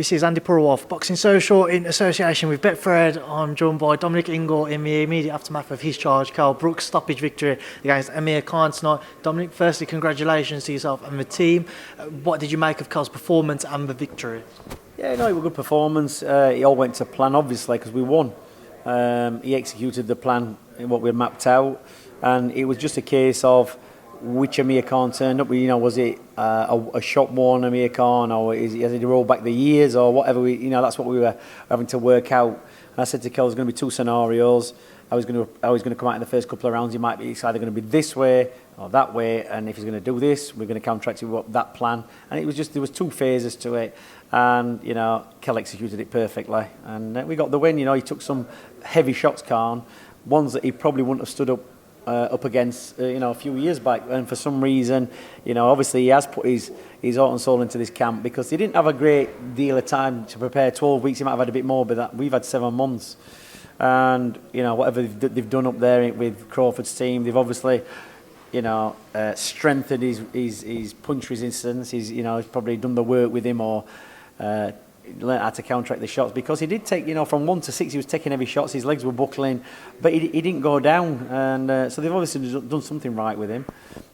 This is Andi Purewal for Boxing Social in association with Betfred. I'm joined by Dominic Ingle in the immediate aftermath of his charge, Kell Brook's stoppage victory against Amir tonight. Dominic, firstly, congratulations to yourself and the team. What did you make of Kell's performance and the victory? Yeah, no, it was a good performance. It all went to plan, obviously, because we won. He executed the plan, what we had mapped out, and it was just a case of which Amir Khan turned up. Was it a shot-worn Amir Khan, or has he rolled back the years, or whatever? That's what we were having to work out. And I said to Kell, there's going to be two scenarios. I was going to come out in the first couple of rounds. It's either going to be this way or that way, and if he's going to do this, we're going to counteract it with that plan. And it was just there was two phases to it, and Kell executed it perfectly, and we got the win. He took some heavy shots, Khan, ones that he probably wouldn't have stood up against a few years back, and for some reason obviously he has put his heart and soul into this camp, because he didn't have a great deal of time to prepare. 12 weeks, he might have had a bit more, but that we've had 7 months, and whatever they've done up there with Crawford's team, they've obviously strengthened his punch resistance. He's probably done the work with him, or learned how to counteract the shots, because he did take, from 1 to 6, he was taking heavy shots, his legs were buckling, but he didn't go down, and so they've obviously done something right with him.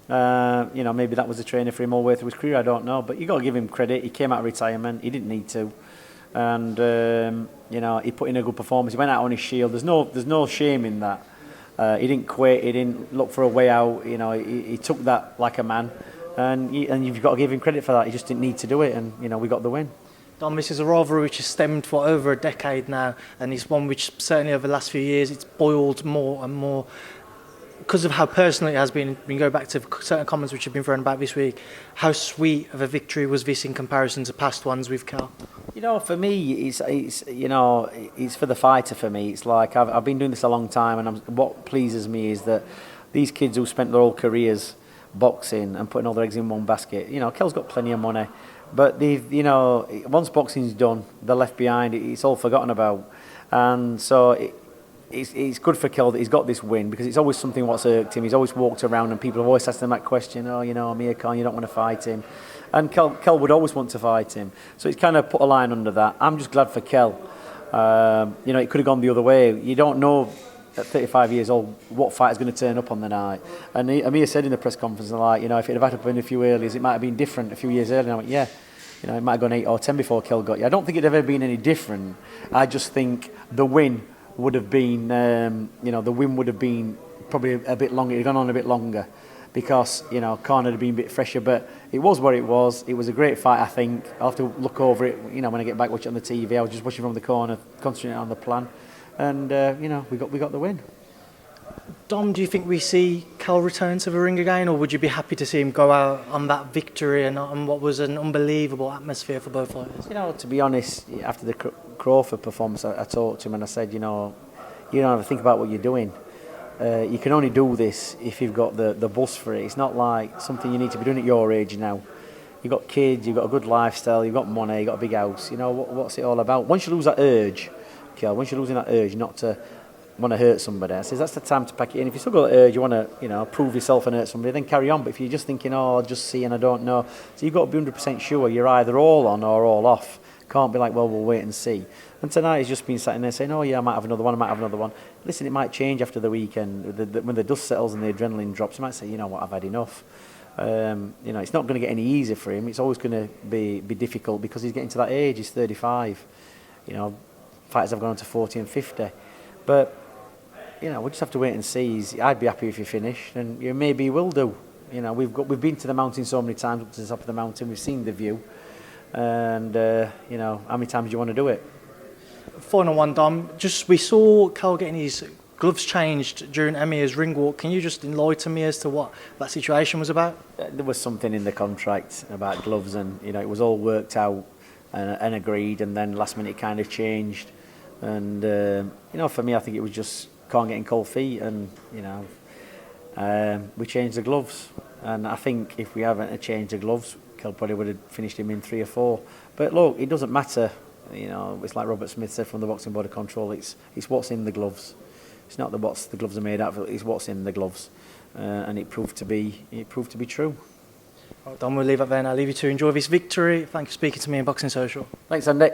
Maybe that was a trainer for him all the way through his career, I don't know, but you got to give him credit. He came out of retirement, he didn't need to, and he put in a good performance. He went out on his shield. There's no shame in that. He didn't quit, he didn't look for a way out. He took that like a man, and you've got to give him credit for that. He just didn't need to do it, and we got the win. Dom, this is a rivalry which has stemmed for over a decade now, and it's one which certainly over the last few years it's boiled more and more because of how personal it has been. We can go back to certain comments which have been thrown about this week. How sweet of a victory was this in comparison to past ones with Kell? For me, it's for the fighter. For me, it's like I've been doing this a long time, and what pleases me is that these kids who spent their whole careers boxing and putting all their eggs in one basket. Kell's got plenty of money, but once boxing's done, they're left behind. It's all forgotten about, and so it's good for Kell that he's got this win, because it's always something what's irked him. He's always walked around and people have always asked him that question. Amir Khan, you don't want to fight him, and Kell would always want to fight him. So he's kind of put a line under that. I'm just glad for Kell. It could have gone the other way. You don't know at 35 years old what fighter's going to turn up on the night. And Amir said in the press conference, if it had happened a few earlier, it might have been different a few years earlier. And I went, yeah, it might have gone 8 or 10 before Kell got you. I don't think it'd ever been any different. I just think the win would have been, probably a bit longer. It'd gone on a bit longer, because Khan had been a bit fresher. But it was what it was. It was a great fight. I think I'll have to look over it. When I get back, watch it on the TV. I was just watching from the corner, concentrating on the plan. And we got the win. Dom, do you think we see Kell return to the ring again, or would you be happy to see him go out on that victory and on what was an unbelievable atmosphere for both fighters? To be honest, after the Crawford performance, I talked to him and I said, you don't have to think about what you're doing. You can only do this if you've got the buzz for it. It's not like something you need to be doing at your age now. You've got kids, you've got a good lifestyle, you've got money, you've got a big house. What's it all about? Once you lose that urge, once you're losing that urge not to want to hurt somebody, I says that's the time to pack it in. If you still got that urge, you want to prove yourself and hurt somebody, then carry on. But if you're just thinking, I'll just see and I don't know, so you've got to be 100% sure you're either all on or all off. Can't be like, well, we'll wait and see. And tonight he's just been sitting there saying, I might have another one. Listen, it might change after the weekend. When the dust settles and the adrenaline drops, he might say, I've had enough. It's not going to get any easier for him. It's always going to be difficult, because he's getting to that age. He's 35. Fighters have gone on to 40 and 50. But, we'll just have to wait and see. I'd be happy if he finished, and maybe he will do. We've been to the mountain so many times, up to the top of the mountain. We've seen the view. And, how many times do you want to do it? Final one, Dom. We saw Kell getting his gloves changed during Amir's ring walk. Can you just enlighten me as to what that situation was about? There was something in the contract about gloves, and, it was all worked out and agreed, and then last minute it kind of changed. And, for me, I think it was just can't get in cold feet, and, we changed the gloves. And I think if we haven't changed the gloves, Kell probably would have finished him in 3 or 4. But look, it doesn't matter. It's like Robert Smith said from the Boxing Board of Control. It's what's in the gloves. It's not what the gloves are made out of. It's what's in the gloves, and it proved to be true. Right, Dom, we'll leave it there now. I'll leave you to enjoy this victory. Thank you for speaking to me in Boxing Social. Thanks, Andy.